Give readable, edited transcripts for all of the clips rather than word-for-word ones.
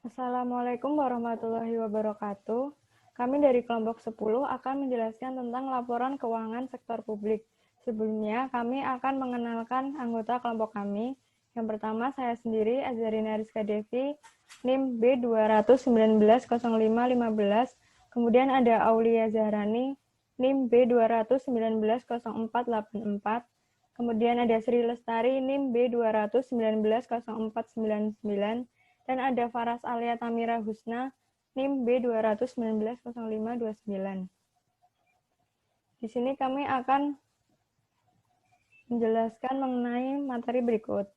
Assalamualaikum warahmatullahi wabarakatuh. Kami dari kelompok 10 akan menjelaskan tentang laporan keuangan sektor publik. Sebelumnya, kami akan mengenalkan anggota kelompok kami. Yang pertama, saya sendiri, Azharina Rizka Devi, NIM B2190515. Kemudian ada Aulia Zahrani, NIM B2190484. Kemudian ada Sri Lestari, NIM B2190499. Dan ada Faras Alia Tamira Husna, NIM B2190529. Di sini kami akan menjelaskan mengenai materi berikut.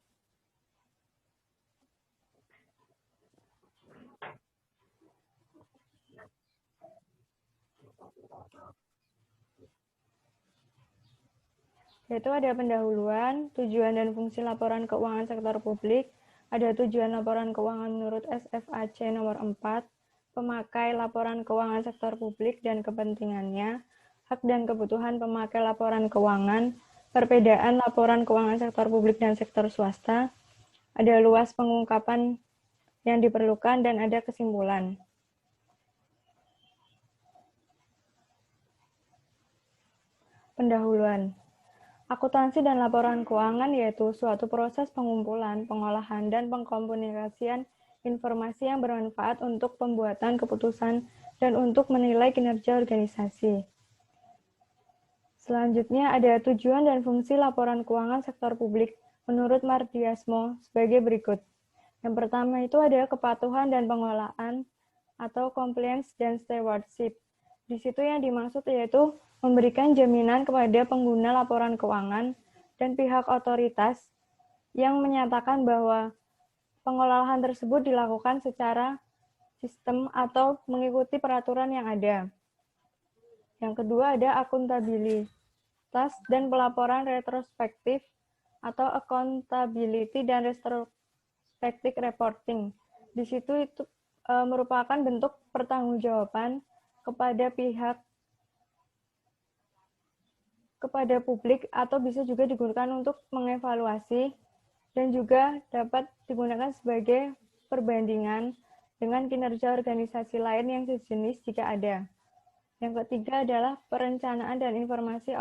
Yaitu ada pendahuluan, tujuan dan fungsi laporan keuangan sektor publik, ada tujuan laporan keuangan menurut SFAC nomor 4, pemakai laporan keuangan sektor publik dan kepentingannya, hak dan kebutuhan pemakai laporan keuangan, perbedaan laporan keuangan sektor publik dan sektor swasta, ada luas pengungkapan yang diperlukan, dan ada kesimpulan. Pendahuluan. Akuntansi dan laporan keuangan yaitu suatu proses pengumpulan, pengolahan, dan pengkomunikasian informasi yang bermanfaat untuk pembuatan keputusan dan untuk menilai kinerja organisasi. Selanjutnya ada tujuan dan fungsi laporan keuangan sektor publik menurut Mardiasmo sebagai berikut. Yang pertama itu ada kepatuhan dan pengelolaan atau compliance dan stewardship. Di situ yang dimaksud yaitu memberikan jaminan kepada pengguna laporan keuangan dan pihak otoritas yang menyatakan bahwa pengelolaan tersebut dilakukan secara sistem atau mengikuti peraturan yang ada. Yang kedua ada akuntabilitas dan pelaporan retrospektif atau accountability dan retrospective reporting. Di situ itu merupakan bentuk pertanggungjawaban kepada publik atau bisa juga digunakan untuk mengevaluasi dan juga dapat digunakan sebagai perbandingan dengan kinerja organisasi lain yang sejenis jika ada. Yang ketiga adalah perencanaan dan informasi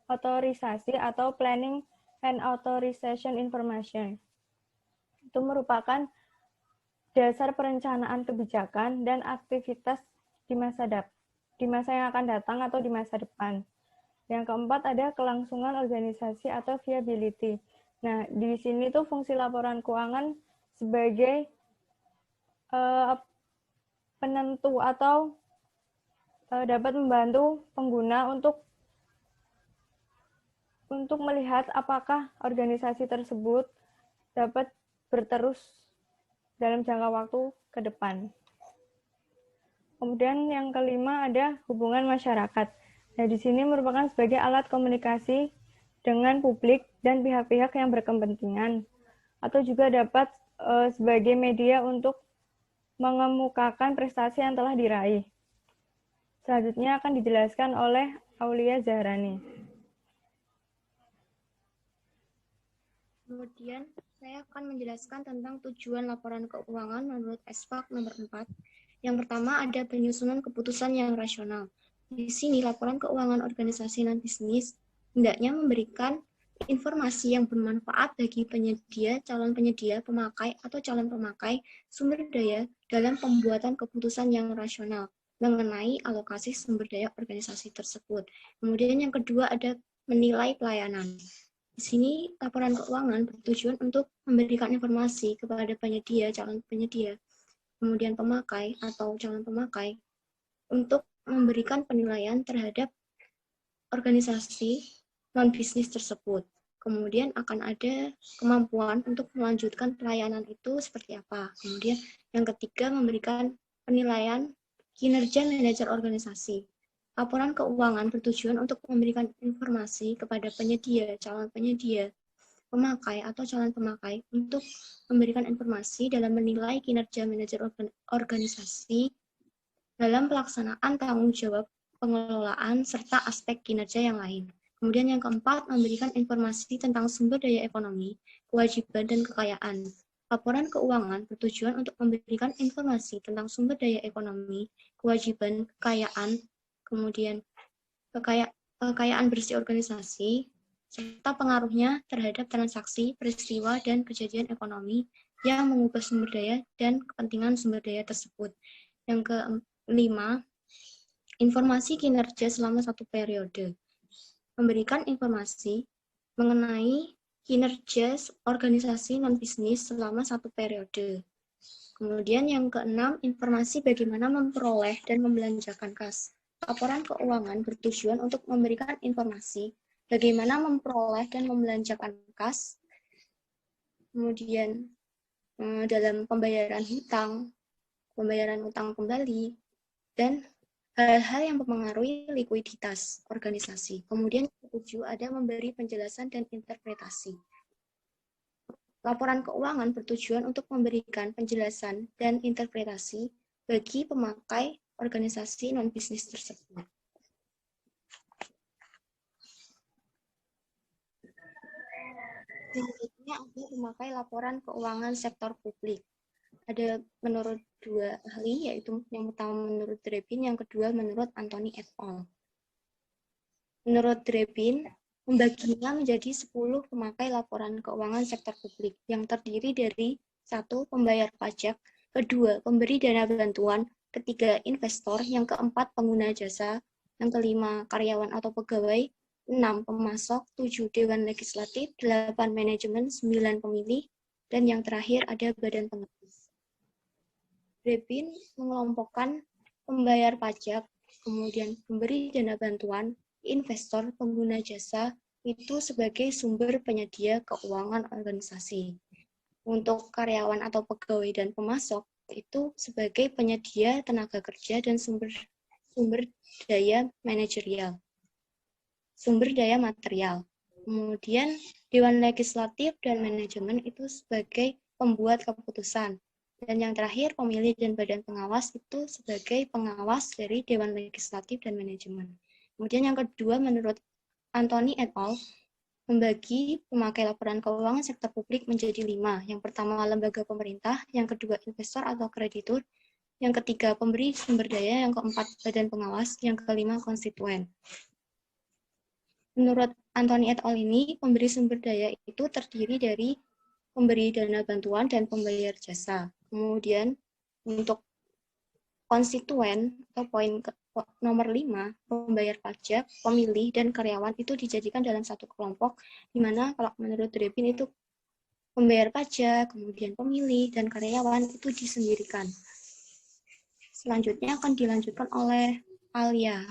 otorisasi atau planning and authorization information. Itu merupakan dasar perencanaan kebijakan dan aktivitas di masa yang akan datang atau di masa depan. Yang keempat ada kelangsungan organisasi atau viability. Nah, di sini tuh fungsi laporan keuangan sebagai penentu atau dapat membantu pengguna untuk melihat apakah organisasi tersebut dapat berterus dalam jangka waktu ke depan. Kemudian yang kelima ada hubungan masyarakat. Nah, di sini merupakan sebagai alat komunikasi dengan publik dan pihak-pihak yang berkepentingan, atau juga dapat sebagai media untuk mengemukakan prestasi yang telah diraih. Selanjutnya akan dijelaskan oleh Aulia Zahrani. Kemudian saya akan menjelaskan tentang tujuan laporan keuangan menurut SFAC nomor 4. Yang pertama ada penyusunan keputusan yang rasional. Di sini laporan keuangan organisasi non-bisnis hendaknya memberikan informasi yang bermanfaat bagi penyedia, calon penyedia, pemakai, atau calon pemakai sumber daya dalam pembuatan keputusan yang rasional mengenai alokasi sumber daya organisasi tersebut. Kemudian yang kedua ada menilai pelayanan. Di sini laporan keuangan bertujuan untuk memberikan informasi kepada penyedia, calon penyedia, kemudian pemakai atau calon pemakai untuk memberikan penilaian terhadap organisasi non-bisnis tersebut. Kemudian akan ada kemampuan untuk melanjutkan pelayanan itu seperti apa. Kemudian yang ketiga memberikan penilaian kinerja manajer organisasi. Laporan keuangan bertujuan untuk memberikan informasi kepada penyedia, calon penyedia, pemakai atau calon pemakai untuk memberikan informasi dalam menilai kinerja manajer organisasi dalam pelaksanaan tanggung jawab pengelolaan serta aspek kinerja yang lain. Kemudian yang keempat, memberikan informasi tentang sumber daya ekonomi, kewajiban, dan kekayaan. Laporan keuangan bertujuan untuk memberikan informasi tentang sumber daya ekonomi, kewajiban, kekayaan, kemudian kekayaan bersih organisasi, serta pengaruhnya terhadap transaksi, peristiwa, dan kejadian ekonomi yang mengubah sumber daya dan kepentingan sumber daya tersebut. Yang kelima, informasi kinerja selama satu periode. Memberikan informasi mengenai kinerja organisasi non-bisnis selama satu periode. Kemudian yang keenam, informasi bagaimana memperoleh dan membelanjakan kas. Laporan keuangan bertujuan untuk memberikan informasi bagaimana memperoleh dan membelanjakan kas, kemudian dalam pembayaran hutang, pembayaran utang kembali, dan hal-hal yang mempengaruhi likuiditas organisasi. Kemudian ketujuh ada memberi penjelasan dan interpretasi. Laporan keuangan bertujuan untuk memberikan penjelasan dan interpretasi bagi pemakai organisasi non-bisnis tersebut. Selanjutnya ada pemakai laporan keuangan sektor publik. Ada menurut dua ahli, yaitu yang pertama menurut Drebin, yang kedua menurut Anthony et al. Menurut Drebin, membaginya menjadi 10 pemakai laporan keuangan sektor publik yang terdiri dari 1. Pembayar pajak, kedua pemberi dana bantuan, ketiga investor, yang keempat pengguna jasa, yang kelima karyawan atau pegawai, 6 pemasok, 7 dewan legislatif, 8 manajemen, 9 pemilih, dan yang terakhir ada badan pengawas. Drebin mengelompokkan pembayar pajak, kemudian pemberi dana bantuan, investor, pengguna jasa, itu sebagai sumber penyedia keuangan organisasi. Untuk karyawan atau pegawai dan pemasok, itu sebagai penyedia tenaga kerja dan sumber daya manajerial, sumber daya material. Kemudian Dewan Legislatif dan Manajemen itu sebagai pembuat keputusan. Dan yang terakhir, pemilih dan badan pengawas itu sebagai pengawas dari Dewan Legislatif dan Manajemen. Kemudian yang kedua, menurut Anthony et al., membagi pemakai laporan keuangan sektor publik menjadi 5. Yang pertama, lembaga pemerintah. Yang kedua, investor atau kreditur. Yang ketiga, pemberi sumber daya. Yang keempat, badan pengawas. Yang kelima, konstituen. Menurut Anthony et al. Ini, pemberi sumber daya itu terdiri dari pemberi dana bantuan dan pembayar jasa. Kemudian untuk konstituen atau poin nomor 5, pembayar pajak, pemilih, dan karyawan itu dijadikan dalam satu kelompok, di mana kalau menurut Drebin itu pembayar pajak, kemudian pemilih, dan karyawan itu disendirikan. Selanjutnya akan dilanjutkan oleh Alia.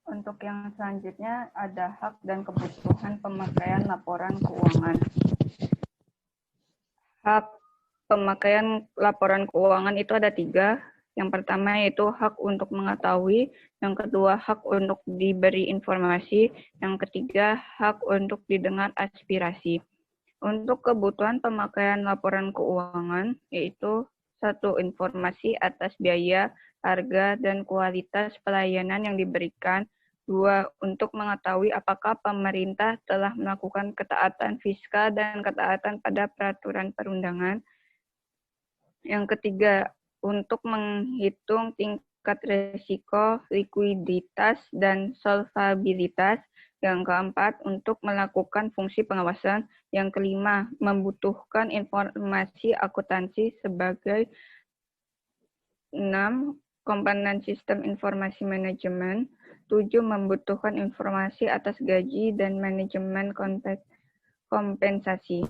Untuk yang selanjutnya ada hak dan kebutuhan pemakaian laporan keuangan. Hak pemakaian laporan keuangan itu ada 3. Yang pertama yaitu hak untuk mengetahui, yang kedua hak untuk diberi informasi, yang ketiga hak untuk didengar aspirasi. Untuk kebutuhan pemakaian laporan keuangan yaitu 1. Informasi atas biaya, harga, dan kualitas pelayanan yang diberikan. 2. Untuk mengetahui apakah pemerintah telah melakukan ketaatan fiskal dan ketaatan pada peraturan perundangan. Yang ketiga, untuk menghitung tingkat risiko, likuiditas, dan solvabilitas. Yang keempat, untuk melakukan fungsi pengawasan. Yang kelima, membutuhkan informasi akuntansi sebagai 6. Komponen sistem informasi manajemen. 7. Membutuhkan informasi atas gaji dan manajemen kompensasi.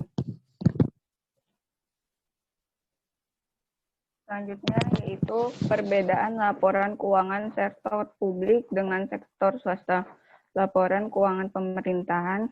Selanjutnya yaitu perbedaan laporan keuangan sektor publik dengan sektor swasta. Laporan keuangan pemerintahan,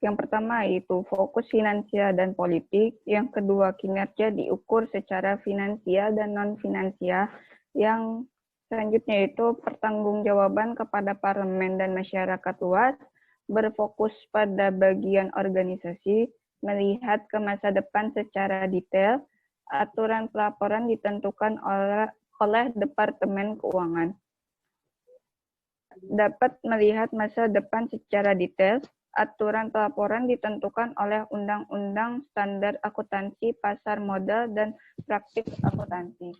yang pertama yaitu fokus finansial dan politik, yang kedua kinerja diukur secara finansial dan non-finansial, yang selanjutnya yaitu pertanggungjawaban kepada parlemen dan masyarakat luas, berfokus pada bagian organisasi, melihat ke masa depan secara detail, aturan pelaporan ditentukan oleh Departemen Keuangan. Dapat melihat masa depan secara detail, Aturan pelaporan ditentukan oleh Undang-Undang Standar Akuntansi Pasar Modal dan Praktik Akuntansi.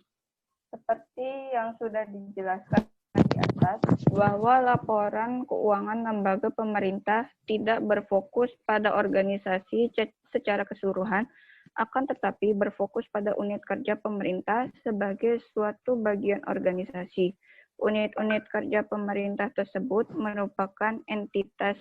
Seperti yang sudah dijelaskan di atas, bahwa laporan keuangan lembaga pemerintah tidak berfokus pada organisasi secara keseluruhan, akan tetapi berfokus pada unit kerja pemerintah sebagai suatu bagian organisasi. Unit-unit kerja pemerintah tersebut merupakan entitas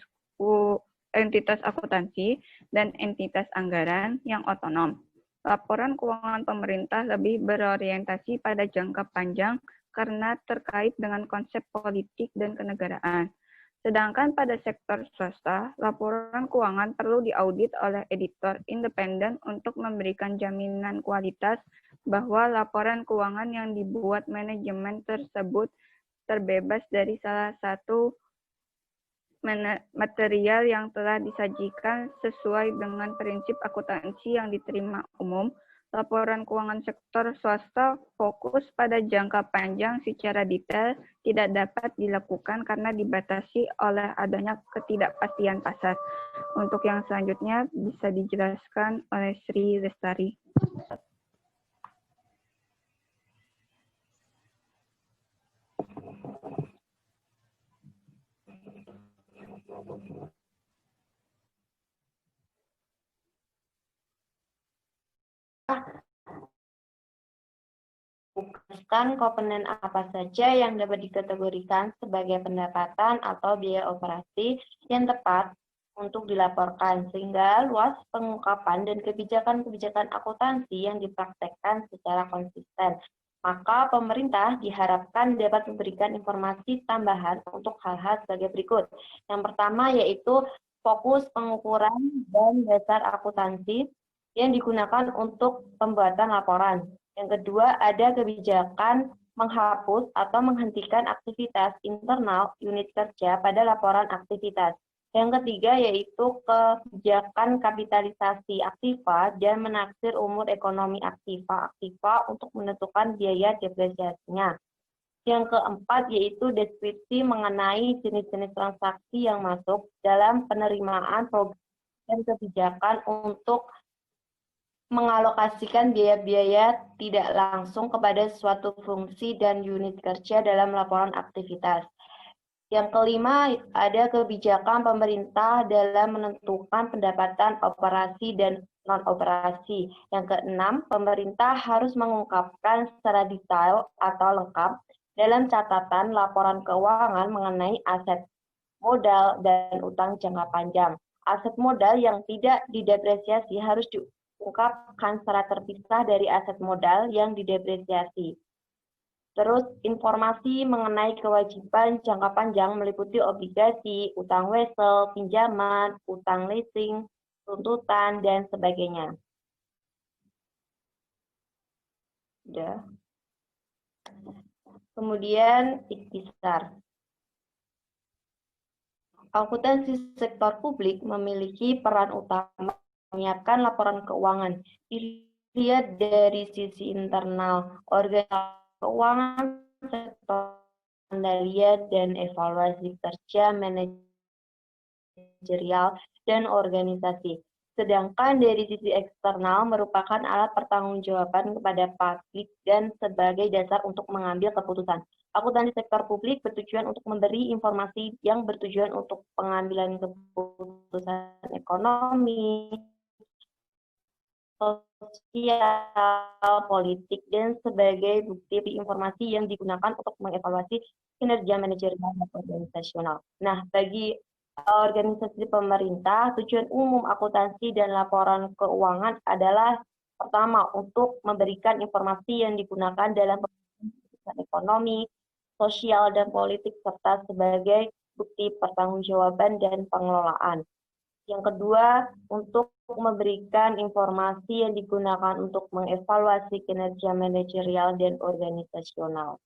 akuntansi dan entitas anggaran yang otonom. Laporan keuangan pemerintah lebih berorientasi pada jangka panjang karena terkait dengan konsep politik dan kenegaraan. Sedangkan pada sektor swasta, laporan keuangan perlu diaudit oleh editor independen untuk memberikan jaminan kualitas bahwa laporan keuangan yang dibuat manajemen tersebut terbebas dari salah satu material yang telah disajikan sesuai dengan prinsip akuntansi yang diterima umum. Laporan keuangan sektor swasta fokus pada jangka panjang secara detail tidak dapat dilakukan karena dibatasi oleh adanya ketidakpastian pasar. Untuk yang selanjutnya bisa dijelaskan oleh Sri Lestari. Bukan komponen apa saja yang dapat dikategorikan sebagai pendapatan atau biaya operasi yang tepat untuk dilaporkan, sehingga luas pengungkapan dan kebijakan-kebijakan akuntansi yang dipraktekkan secara konsisten. Maka pemerintah diharapkan dapat memberikan informasi tambahan untuk hal-hal sebagai berikut. Yang pertama yaitu fokus pengukuran dan dasar akuntansi yang digunakan untuk pembuatan laporan. Yang kedua, ada kebijakan menghapus atau menghentikan aktivitas internal unit kerja pada laporan aktivitas. Yang ketiga, yaitu kebijakan kapitalisasi aktiva dan menaksir umur ekonomi aktiva untuk menentukan biaya depresiasinya. Yang keempat, yaitu deskripsi mengenai jenis-jenis transaksi yang masuk dalam penerimaan program dan kebijakan untuk mengalokasikan biaya-biaya tidak langsung kepada suatu fungsi dan unit kerja dalam laporan aktivitas. Yang kelima, ada kebijakan pemerintah dalam menentukan pendapatan operasi dan non-operasi. Yang keenam, pemerintah harus mengungkapkan secara detail atau lengkap dalam catatan laporan keuangan mengenai aset modal dan utang jangka panjang. Aset modal yang tidak didepresiasi harus diungkapkan secara terpisah dari aset modal yang didepresiasi. Terus informasi mengenai kewajiban jangka panjang meliputi obligasi, utang wesel, pinjaman, utang leasing, tuntutan, dan sebagainya. Sudah. Kemudian ikhtisar. Akuntansi sektor publik memiliki peran utama menyiapkan laporan keuangan. Dilihat dari sisi internal, organisasi keuangan, sektor kendalian dan evaluasi kerja manajerial dan organisasi. Sedangkan dari sisi eksternal merupakan alat pertanggungjawaban kepada publik dan sebagai dasar untuk mengambil keputusan. Akuntansi sektor publik bertujuan untuk memberi informasi yang bertujuan untuk pengambilan keputusan ekonomi, sosial, politik, dan sebagai bukti informasi yang digunakan untuk mengevaluasi kinerja manajerial dan organisasional. Nah, bagi organisasi pemerintah, tujuan umum akuntansi dan laporan keuangan adalah pertama, untuk memberikan informasi yang digunakan dalam keputusan ekonomi, sosial, dan politik, serta sebagai bukti pertanggungjawaban dan pengelolaan. Yang kedua, untuk memberikan informasi yang digunakan untuk mengevaluasi kinerja manajerial dan organisasional.